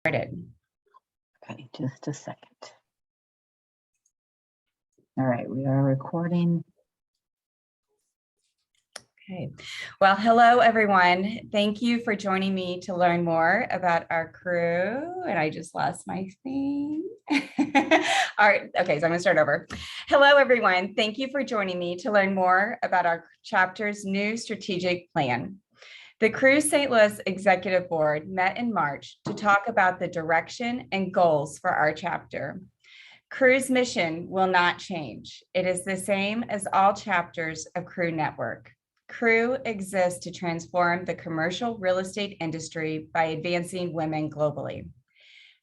Started. Okay, just a second. All right, we are recording. Okay. Well, hello, everyone. Thank you for joining me to learn more about our crew. And I just lost my thing. All right. Okay, so I'm going to start over. Hello, everyone. Thank you for joining me to learn more about our chapter's new strategic plan. The Cru St. Louis Executive Board met in March to talk about the direction and goals for our chapter. Cru's mission will not change. It is the same as all chapters of Cru Network. Cru exists to transform the commercial real estate industry by advancing women globally.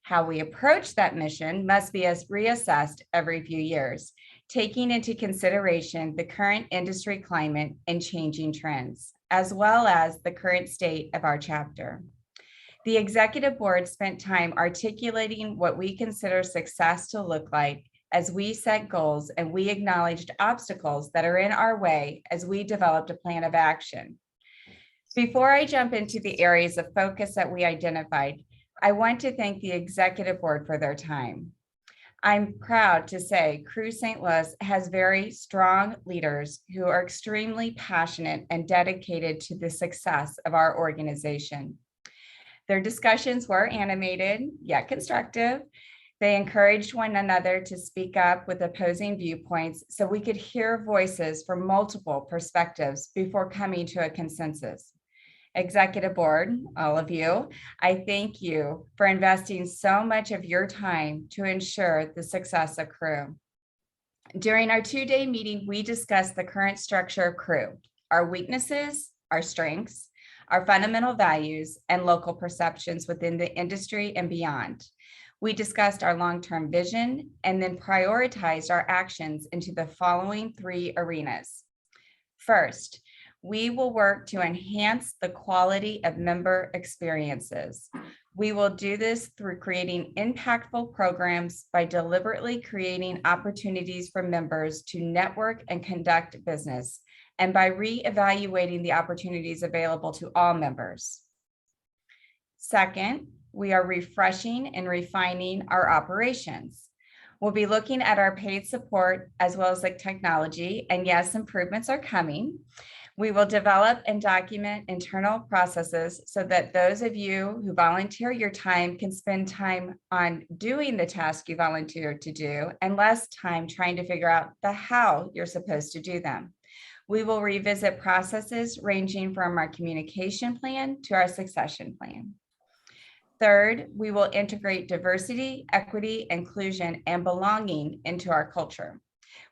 How we approach that mission must be reassessed every few years, taking into consideration the current industry climate and changing trends, as well as the current state of our chapter. The executive board spent time articulating what we consider success to look like as we set goals, and we acknowledged obstacles that are in our way as we developed a plan of action. Before I jump into the areas of focus that we identified, I want to thank the executive board for their time. I'm proud to say Cru St. Louis has very strong leaders who are extremely passionate and dedicated to the success of our organization. Their discussions were animated, yet constructive. They encouraged one another to speak up with opposing viewpoints so we could hear voices from multiple perspectives before coming to a consensus. Executive Board, all of you, I thank you for investing so much of your time to ensure the success of Cru. During our two-day meeting, we discussed the current structure of Cru, our weaknesses, our strengths, our fundamental values, and local perceptions within the industry and beyond. We discussed our long-term vision and then prioritized our actions into the following three arenas. First, we will work to enhance the quality of member experiences. We will do this through creating impactful programs by deliberately creating opportunities for members to network and conduct business, and by reevaluating the opportunities available to all members. Second, we are refreshing and refining our operations. We'll be looking at our paid support as well as the technology, and yes, improvements are coming. We will develop and document internal processes so that those of you who volunteer your time can spend time on doing the task you volunteered to do and less time trying to figure out the how you're supposed to do them. We will revisit processes ranging from our communication plan to our succession plan. Third, we will integrate diversity, equity, inclusion, and belonging into our culture.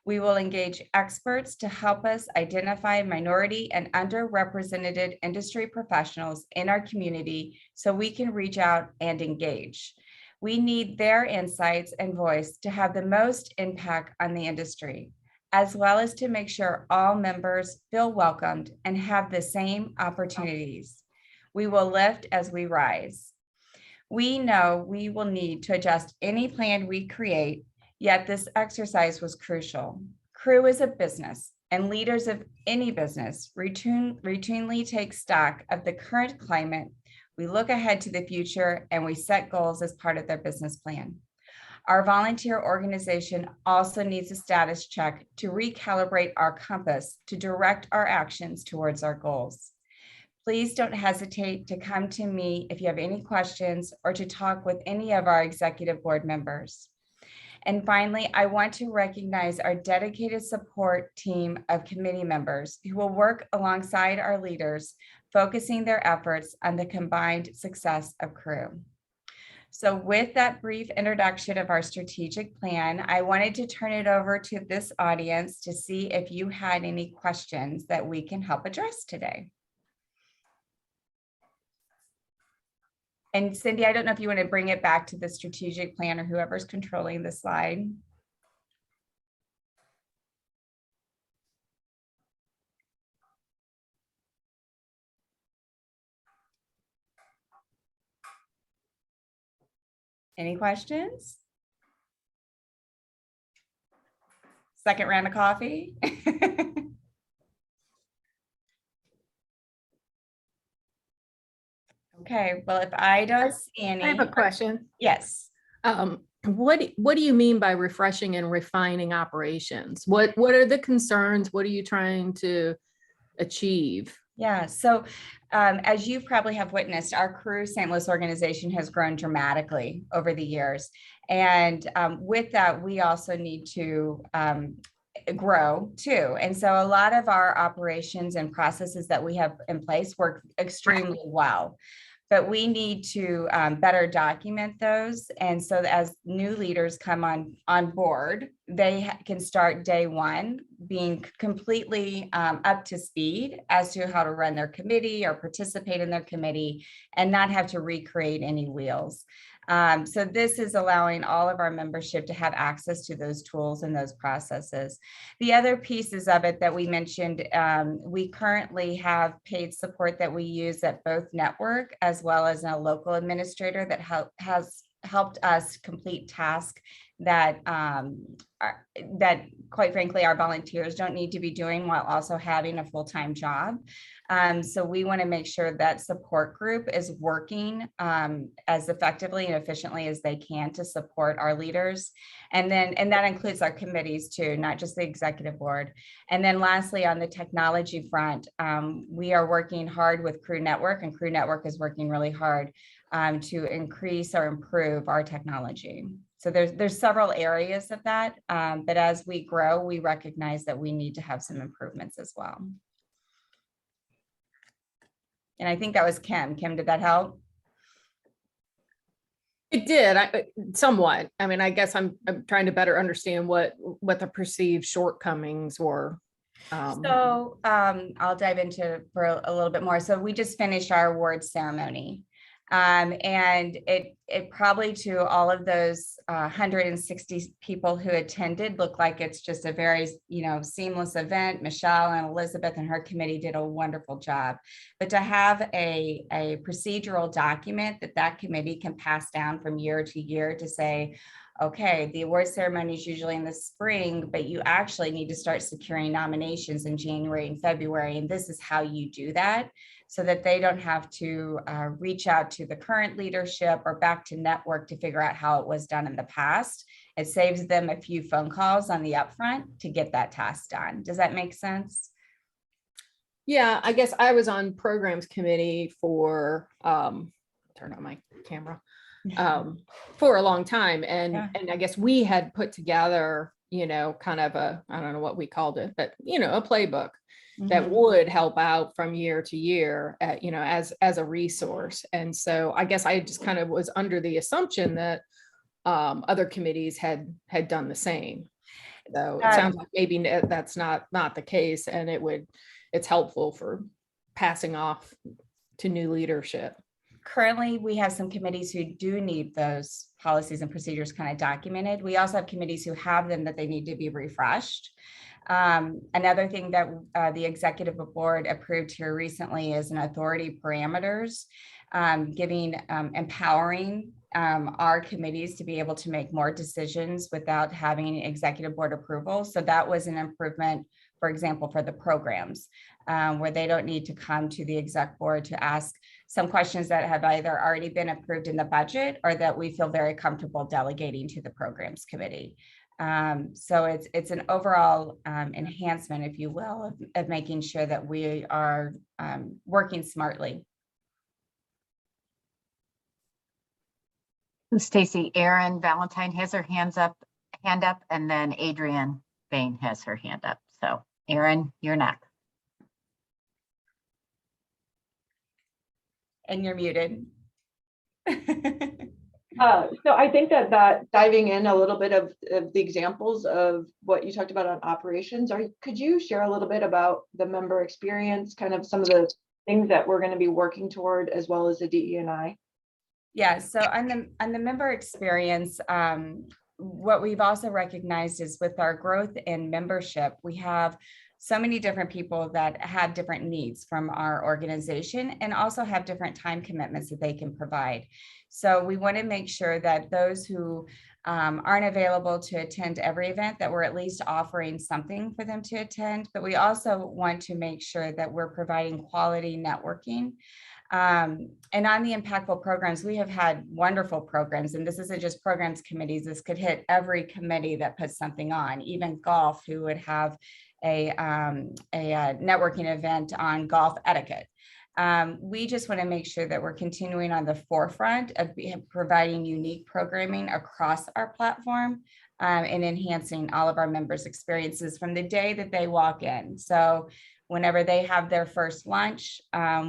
We will engage experts to help us identify minority and underrepresented industry professionals in our community so we can reach out and engage. We need their insights and voice to have the most impact on the industry, as well as to make sure all members feel welcomed and have the same opportunities. We will lift as we rise. We know we will need to adjust any plan we create, yet this exercise was crucial. Cru is a business, and leaders of any business routinely take stock of the current climate. We look ahead to the future, and we set goals as part of their business plan. Our volunteer organization also needs a status check to recalibrate our compass to direct our actions towards our goals. Please don't hesitate to come to me if you have any questions or to talk with any of our executive board members. And finally, I want to recognize our dedicated support team of committee members who will work alongside our leaders, focusing their efforts on the combined success of Cru. So with that brief introduction of our strategic plan, I wanted to turn it over to this audience to see if you had any questions that we can help address today. And Cindy, I don't know if you want to bring it back to the strategic plan or whoever's controlling the slide. Any questions? Second round of coffee? Okay, well, if I don't see I have a any, question. yes. What do you mean by refreshing and refining operations? What are the concerns? What are you trying to achieve? Yeah, so as you probably have witnessed, our Crew St. Louis organization has grown dramatically over the years. And with that, we also need to grow too. And so a lot of our operations and processes that we have in place work extremely well. But we need to better document those. And so as new leaders come on board, they can start day one being completely up to speed as to how to run their committee or participate in their committee and not have to recreate any wheels. So this is allowing all of our membership to have access to those tools and those processes. The other pieces of it that we mentioned, we currently have paid support that we use at both network as well as a local administrator that has helped us complete tasks that that quite frankly our volunteers don't need to be doing while also having a full-time job. So we want to make sure that support group is working as effectively and efficiently as they can to support our leaders. And that includes our committees too, not just the executive board. And then lastly, on the technology front, we are working hard with Crew Network, and Crew Network is working really hard to increase or improve our technology. So there's several areas of that, but as we grow, we recognize that we need to have some improvements as well. And I think that was Kim. Kim, did that help? It did, somewhat. I mean, I guess I'm trying to better understand what the perceived shortcomings were. So I'll dive into for a little bit more. So we just finished our award ceremony. And it probably to all of those 160 people who attended looked like it's just a very, seamless event. Michelle and Elizabeth and her committee did a wonderful job. But to have a procedural document that committee can pass down from year to year to say, okay, the award ceremony is usually in the spring, but you actually need to start securing nominations in January and February. And this is how you do that, so that they don't have to reach out to the current leadership or back to network to figure out how it was done in the past. It saves them a few phone calls on the upfront to get that task done. Does that make sense? Yeah, I guess I was on programs committee for, turn on my camera, for a long time. And I guess we had put together, kind of I don't know what we called it, but, a playbook that would help out from year to year, as a resource. And so I guess I just kind of was under the assumption that other committees had done the same. So it sounds like maybe that's not the case, and it's helpful for passing off to new leadership. Currently, we have some committees who do need those policies and procedures kind of documented. We also have committees who have them that they need to be refreshed. Another thing that the executive board approved here recently is an authority parameters, empowering our committees to be able to make more decisions without having executive board approval. So that was an improvement, for example, for the programs, where they don't need to come to the exec board to ask some questions that have either already been approved in the budget or that we feel very comfortable delegating to the programs committee. So it's an overall enhancement, if you will, of making sure that we are working smartly. Stacy, Erin Valentine has her hand up, and then Adrienne Bain has her hand up. So Erin, you're next. And you're muted. So I think that diving in a little bit of the examples of what you talked about on operations, could you share a little bit about the member experience, kind of some of the things that we're going to be working toward, as well as the DE&I? Yeah, so on the member experience, what we've also recognized is with our growth in membership, we have so many different people that have different needs from our organization and also have different time commitments that they can provide. So we want to make sure that those who aren't available to attend every event, that we're at least offering something for them to attend, but we also want to make sure that we're providing quality networking. And on the impactful programs, we have had wonderful programs, and this isn't just programs committees. This could hit every committee that puts something on, even golf, who would have a networking event on golf etiquette. We just want to make sure that we're continuing on the forefront of providing unique programming across our platform and enhancing all of our members' experiences from the day that they walk in. So whenever they have their first lunch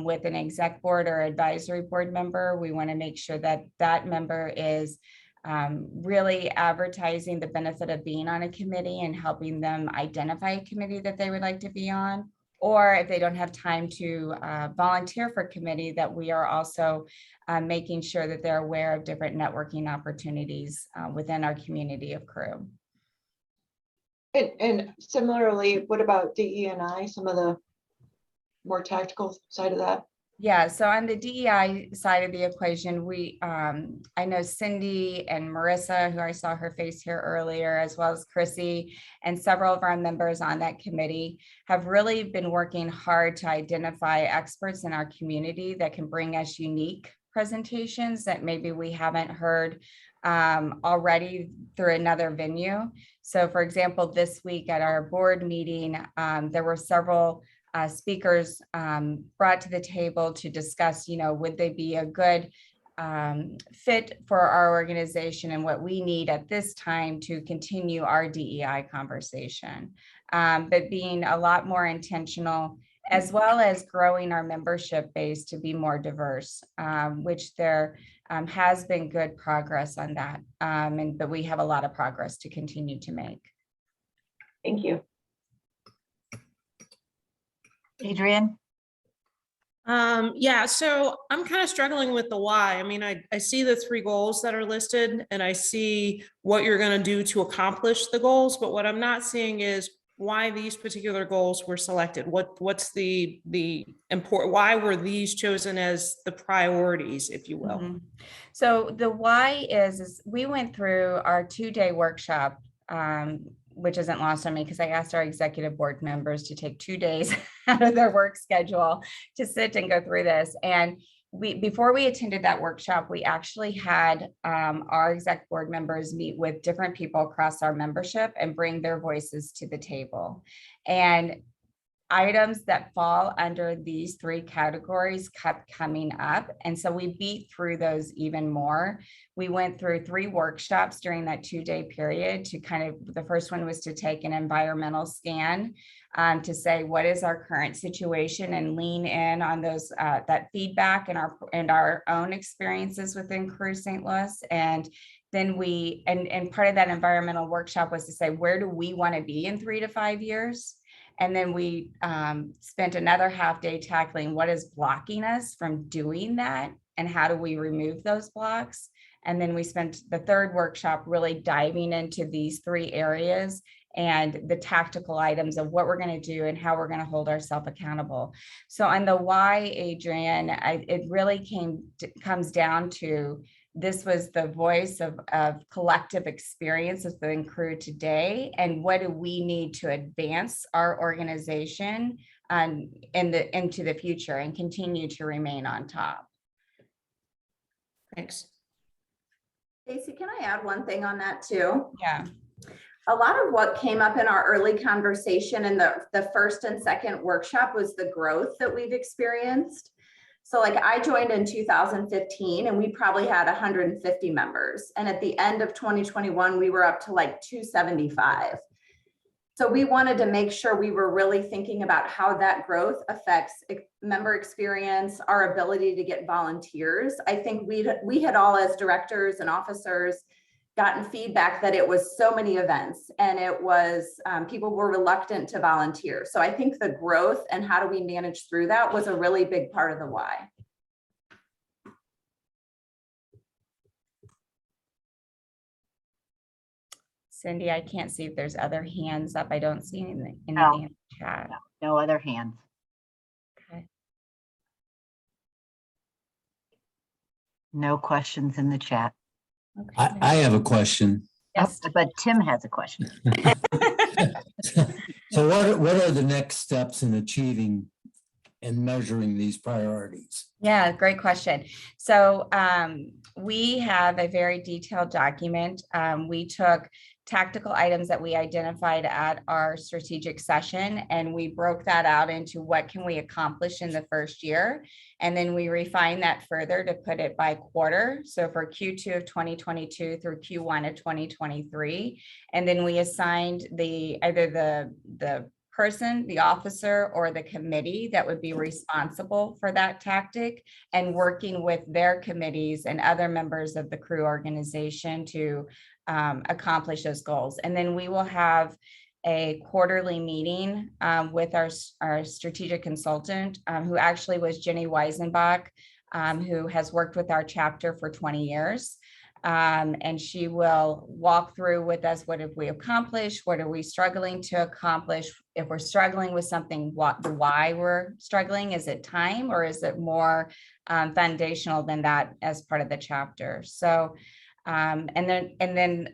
with an exec board or advisory board member, we want to make sure that that member is really advertising the benefit of being on a committee and helping them identify a committee that they would like to be on. Or if they don't have time to volunteer for committee, that we are also making sure that they're aware of different networking opportunities within our community of crew. And similarly, what about DE&I, some of the more tactical side of that? Yeah, so on the DEI side of the equation, I know Cindy and Marissa, who I saw her face here earlier, as well as Chrissy, and several of our members on that committee have really been working hard to identify experts in our community that can bring us unique presentations that maybe we haven't heard already through another venue. So for example, this week at our board meeting, there were several speakers brought to the table to discuss, would they be a good fit for our organization and what we need at this time to continue our DEI conversation, but being a lot more intentional, as well as growing our membership base to be more diverse, which there has been good progress on that. But we have a lot of progress to continue to make. Thank you. Adrian? Yeah, so I'm kind of struggling with the why. I mean, I see the 3 goals that are listed and I see what you're going to do to accomplish the goals, but what I'm not seeing is why these particular goals were selected. What's the important, why were these chosen as the priorities, if you will? Mm-hmm. So the why is we went through our 2-day workshop, which isn't lost on me because I asked our executive board members to take 2 days out of their work schedule to sit and go through this. And before we attended that workshop, we actually had our exec board members meet with different people across our membership and bring their voices to the table. And items that fall under these 3 categories kept coming up. And so we beat through those even more. We went through 3 workshops during that 2-day period to the first one was to take an environmental scan to say, what is our current situation, and lean in on those, that feedback and our own experiences within Crew St. Louis. And then and part of that environmental workshop was to say, where do we want to be in 3 to 5 years? And then we spent another half day tackling what is blocking us from doing that and how do we remove those blocks. And then we spent the 3rd workshop really diving into these 3 areas and the tactical items of what we're going to do and how we're going to hold ourselves accountable. So on the why, Adrian, it really comes down to, this was the voice of collective experience within Crew today, and what do we need to advance our organization into the future and continue to remain on top. Thanks. Stacey, can I add one thing on that too? Yeah. A lot of what came up in our early conversation in the first and second workshop was the growth that we've experienced. So like I joined in 2015 and we probably had 150 members. And at the end of 2021, we were up to like 275. So we wanted to make sure we were really thinking about how that growth affects member experience, our ability to get volunteers. I think we had all, as directors and officers, gotten feedback that it was so many events and it was people were reluctant to volunteer. So I think the growth and how do we manage through that was a really big part of the why. Cindy, I can't see if there's other hands up. I don't see anything in No. the chat. No other hands. Okay. No questions in the chat. Okay. I have a question. Yes. But Tim has a question. So what are the next steps in achieving and measuring these priorities? Yeah, great question. So we have a very detailed document. We took tactical items that we identified at our strategic session, and we broke that out into what can we accomplish in the first year. And then we refined that further to put it by quarter. So for Q2 of 2022 through Q1 of 2023. And then we assigned either the person, the officer, or the committee that would be responsible for that tactic, and working with their committees and other members of the crew organization to accomplish those goals. And then we will have a quarterly meeting with our strategic consultant, who actually was Jenny Weisenbach, who has worked with our chapter for 20 years. And she will walk through with us, what have we accomplished? What are we struggling to accomplish? If we're struggling with something, why we're struggling? Is it time, or is it more foundational than that as part of the chapter? So, and then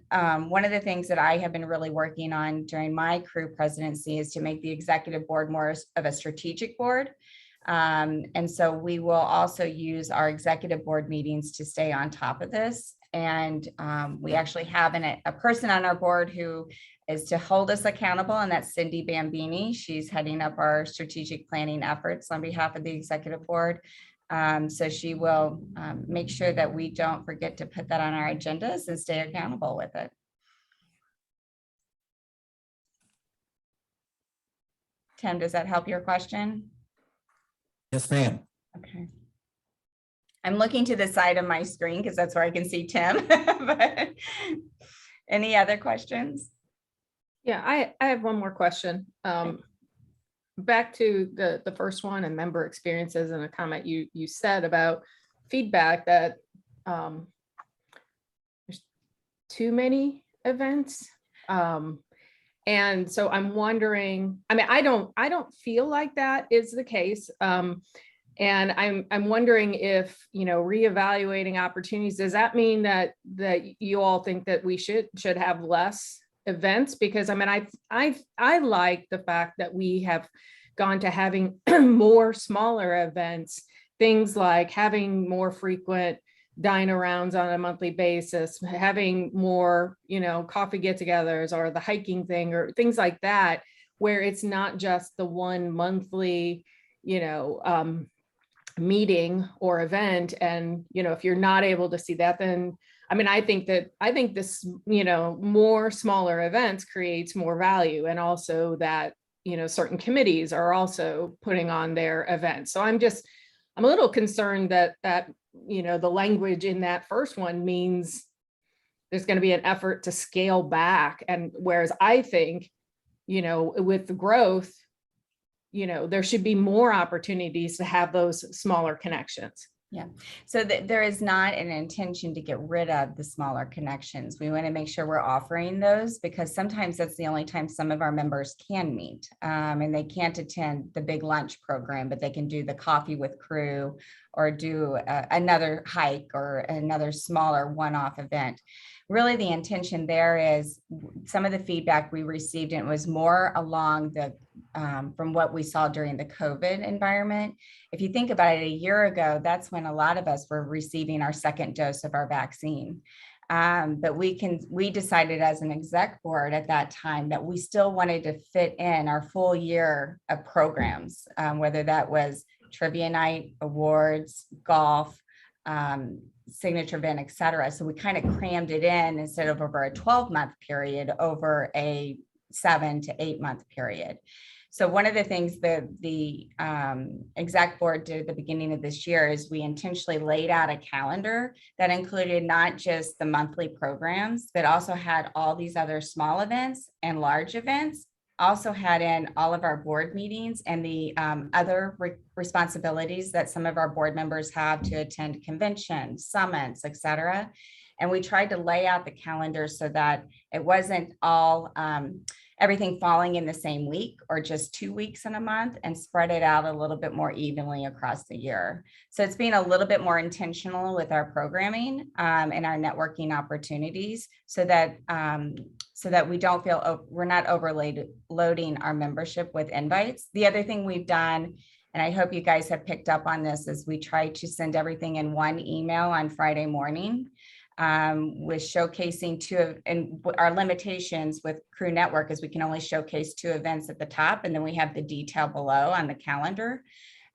one of the things that I have been really working on during my crew presidency is to make the executive board more of a strategic board. And so we will also use our executive board meetings to stay on top of this. And we actually have a person on our board who is to hold us accountable, and that's Cindy Bambini. She's heading up our strategic planning efforts on behalf of the executive board. So she will make sure that we don't forget to put that on our agendas and stay accountable with it. Tim, does that help your question? Yes, ma'am. Okay. I'm looking to the side of my screen because that's where I can see Tim. But any other questions? Yeah, I have one more question. Back to the first one and member experiences, and a comment you said about feedback that there's too many events. And so I'm wondering, I mean, I don't feel like that is the case. And I'm wondering if, reevaluating opportunities, does that mean that you all think that we should have less events? Because I mean, I like the fact that we have gone to having more smaller events, things like having more frequent dine-arounds on a monthly basis, having more, coffee get-togethers, or the hiking thing, or things like that, where it's not just the one monthly, meeting or event. And, if you're not able to see that, then, I mean, I think this, more smaller events creates more value, and also that, certain committees are also putting on their events. So I'm a little concerned that the language in that first one means there's going to be an effort to scale back. And whereas I think, with the growth, there should be more opportunities to have those smaller connections. Yeah, so there is not an intention to get rid of the smaller connections. We want to make sure we're offering those, because sometimes that's the only time some of our members can meet, and they can't attend the big lunch program, but they can do the coffee with crew, or do another hike, or another smaller one-off event. Really, the intention there is some of the feedback we received, and it was more along the from what we saw during the COVID environment. If you think about it, a year ago, that's when a lot of us were receiving our second dose of our vaccine. But we decided as an exec board at that time that we still wanted to fit in our full year of programs, whether that was trivia night, awards, golf, signature event, et cetera. So we kind of crammed it in, instead of over a 12-month period, over a 7 to 8 month period. So one of the things that the exec board did at the beginning of this year is we intentionally laid out a calendar that included not just the monthly programs, but also had all these other small events and large events, also had in all of our board meetings and the other responsibilities that some of our board members have to attend conventions, summits, et cetera. And we tried to lay out the calendar so that it wasn't all everything falling in the same week, or just 2 weeks in a month, and spread it out a little bit more evenly across the year. So it's being a little bit more intentional with our programming and our networking opportunities, so that we don't feel we're not overloading our membership with invites. The other thing we've done And I hope you guys have picked up on this as we try to send everything in one email on Friday morning, with showcasing and our limitations with Crew Network is we can only showcase 2 events at the top, and then we have the detail below on the calendar.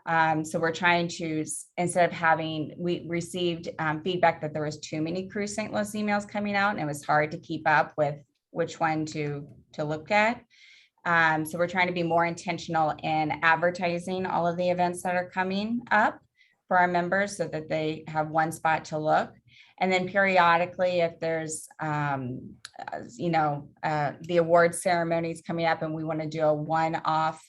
So we're trying to, instead of we received feedback that there was too many Crew St. Louis emails coming out, and it was hard to keep up with which one to look at. So we're trying to be more intentional in advertising all of the events that are coming up for our members so that they have one spot to look. And then periodically, if there's, the award ceremonies coming up and we want to do a one-off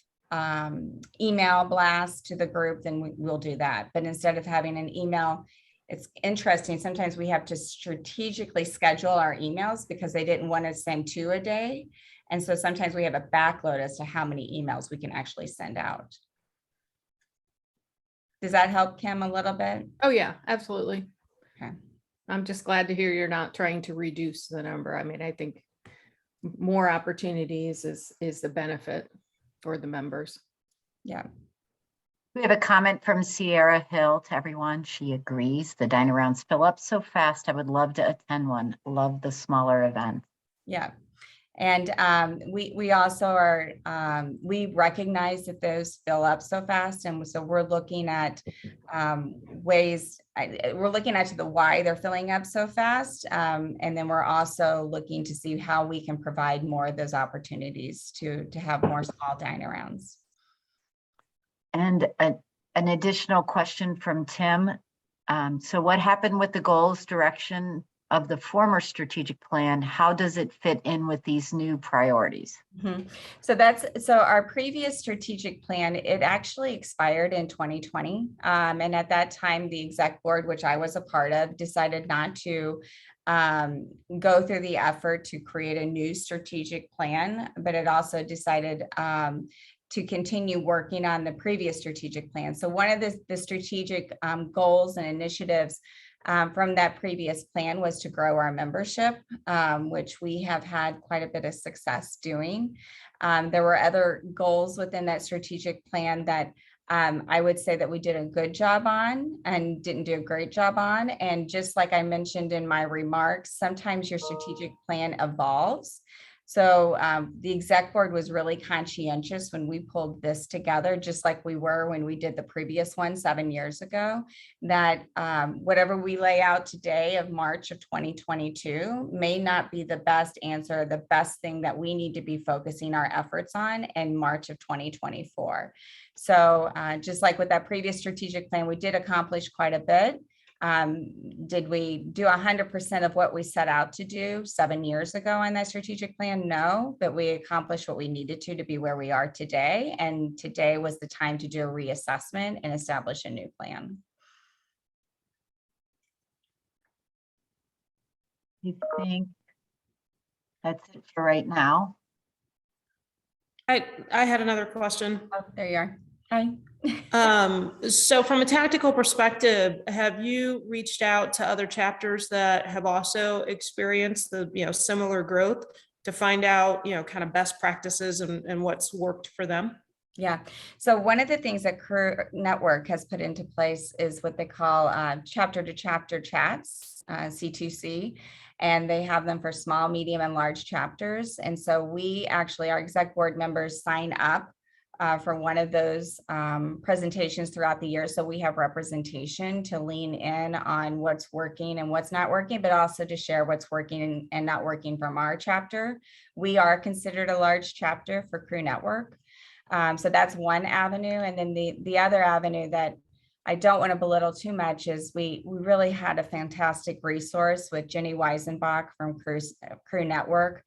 email blast to the group, then we'll do that. But instead of having an email, it's interesting. Sometimes we have to strategically schedule our emails because they didn't want to send 2 a day. And so sometimes we have a backload as to how many emails we can actually send out. Does that help, Kim, a little bit? Oh, yeah, absolutely. Okay. I'm just glad to hear you're not trying to reduce the number. I mean, I think more opportunities is the benefit for the members. Yeah. We have a comment from Sierra Hill to everyone. She agrees. The dine arounds fill up so fast. I would love to attend one. Love the smaller event. Yeah. And we also are, we recognize that those fill up so fast. And so we're looking at ways, we're looking at the why they're filling up so fast. And then we're also looking to see how we can provide more of those opportunities to have more small dine arounds. And an additional question from Tim. So what happened with the goals direction of the former strategic plan? How does it fit in with these new priorities? Mm-hmm. So our previous strategic plan, it actually expired in 2020. And at that time, the exec board, which I was a part of, decided not to go through the effort to create a new strategic plan, but it also decided to continue working on the previous strategic plan. So one of the strategic goals and initiatives from that previous plan was to grow our membership, which we have had quite a bit of success doing. There were other goals within that strategic plan that I would say that we did a good job on and didn't do a great job on. And just like I mentioned in my remarks, sometimes your strategic plan evolves. So the exec board was really conscientious when we pulled this together, just like we were when we did the previous one 7 years ago, that whatever we lay out today of March of 2022 may not be the best answer, the best thing that we need to be focusing our efforts on in March of 2024. So just like with that previous strategic plan, we did accomplish quite a bit. Did we do 100% of what we set out to do 7 years ago on that strategic plan? No, but we accomplished what we needed to be where we are today. And today was the time to do a reassessment and establish a new plan. I think that's it for right now. I had another question. Oh, there you are. Hi. So from a tactical perspective, have you reached out to other chapters that have also experienced the, similar growth to find out, kind of best practices and what's worked for them? Yeah. So one of the things that Crew Network has put into place is what they call chapter to chapter chats, C2C. And they have them for small, medium, and large chapters. And so we actually, our exec board members sign up for one of those presentations throughout the year. So we have representation to lean in on what's working and what's not working, but also to share what's working and not working from our chapter. We are considered a large chapter for Crew Network. So that's one avenue. And then the other avenue that I don't want to belittle too much is we really had a fantastic resource with Jenny Weisenbach from Crew Network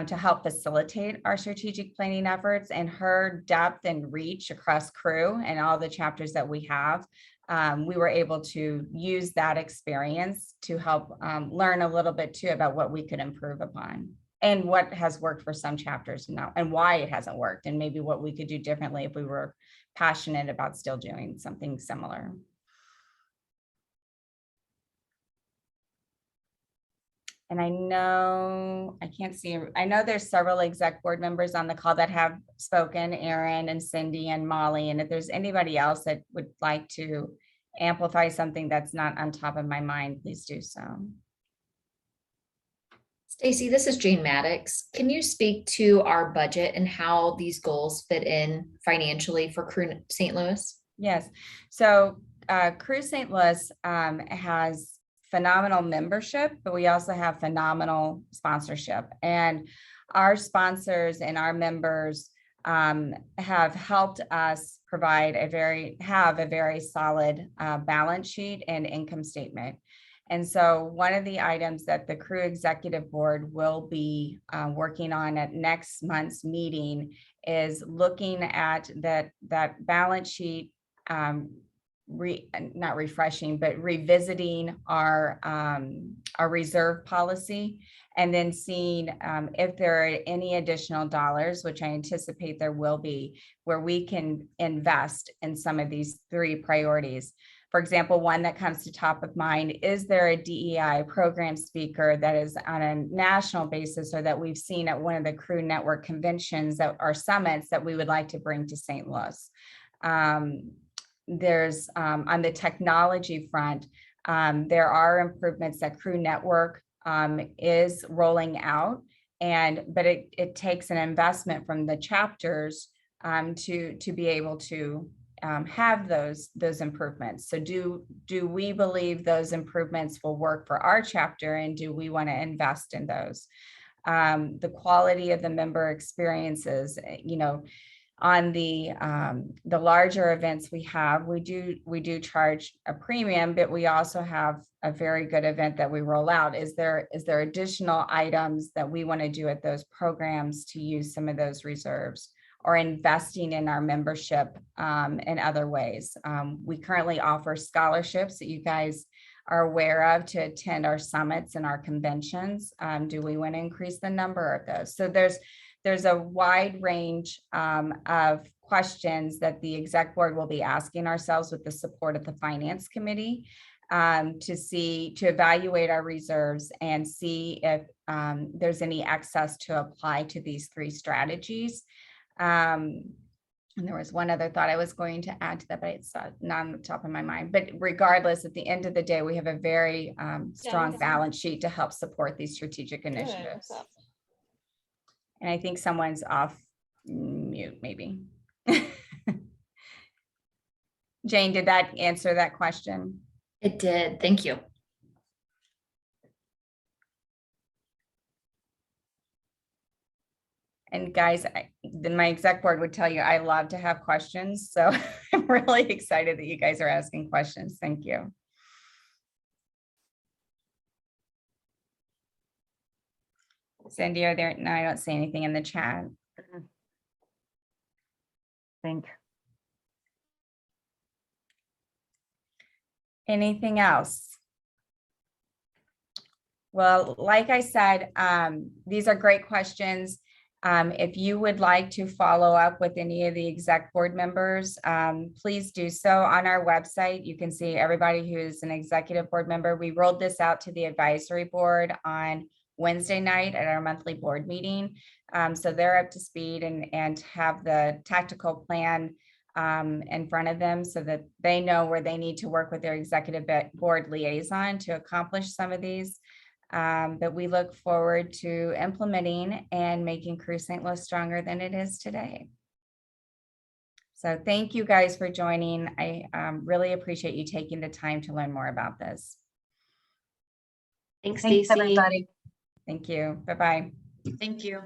to help facilitate our strategic planning efforts, and her depth and reach across Crew and all the chapters that we have. We were able to use that experience to help learn a little bit too about what we could improve upon and what has worked for some chapters now and why it hasn't worked, and maybe what we could do differently if we were passionate about still doing something similar. And I know, I can't see, I know there's several exec board members on the call that have spoken, Aaron and Cindy and Molly. And if there's anybody else that would like to amplify something that's not on top of my mind, please do so. Stacy, this is Jane Maddox. Can you speak to our budget and how these goals fit in financially for Crew St. Louis? Yes. So Crew St. Louis has phenomenal membership, but we also have phenomenal sponsorship. And our sponsors and our members have helped us provide a very solid balance sheet and income statement. And so one of the items that the Crew Executive Board will be working on at next month's meeting is looking at that balance sheet, not refreshing, but revisiting our reserve policy, and then seeing if there are any additional dollars, which I anticipate there will be, where we can invest in some of these three priorities. For example, one that comes to top of mind, is there a DEI program speaker that is on a national basis or that we've seen at one of the Crew Network conventions that are summits that we would like to bring to St. Louis? There's on the technology front, there are improvements that Crew Network is rolling out, but it takes an investment from the chapters to be able to have those improvements. So do we believe those improvements will work for our chapter, and do we want to invest in those? The quality of the member experiences, on the larger events we do charge a premium, but we also have a very good event that we roll out. Is there additional items that we want to do at those programs to use some of those reserves, or investing in our membership in other ways? We currently offer scholarships that you guys are aware of to attend our summits and our conventions. Do we want to increase the number of those? So there's a wide range of questions that the exec board will be asking ourselves with the support of the finance committee to evaluate our reserves and see if there's any excess to apply to these three strategies. And there was one other thought I was going to add to that, but it's not on the top of my mind. But regardless, at the end of the day, we have a very strong balance sheet to help support these strategic initiatives. And I think someone's off mute, maybe. Jane, did that answer that question? It did. Thank you. And guys, my exec board would tell you I love to have questions. So I'm really excited that you guys are asking questions. Thank you. Cindy, are there? No, I don't see anything in the chat. Anything else? Well, like I said, these are great questions. If you would like to follow up with any of the exec board members, please do so. On our website, you can see everybody who is an executive board member. We rolled this out to the advisory board on Wednesday night at our monthly board meeting. So they're up to speed and have the tactical plan in front of them so that they know where they need to work with their executive board liaison to accomplish some of these. But we look forward to implementing and making Crew St. Louis stronger than it is today. So thank you guys for joining. I really appreciate you taking the time to learn more about this. Thanks, Thanks, Stacy. everybody. Thank you. Bye-bye. Thank you.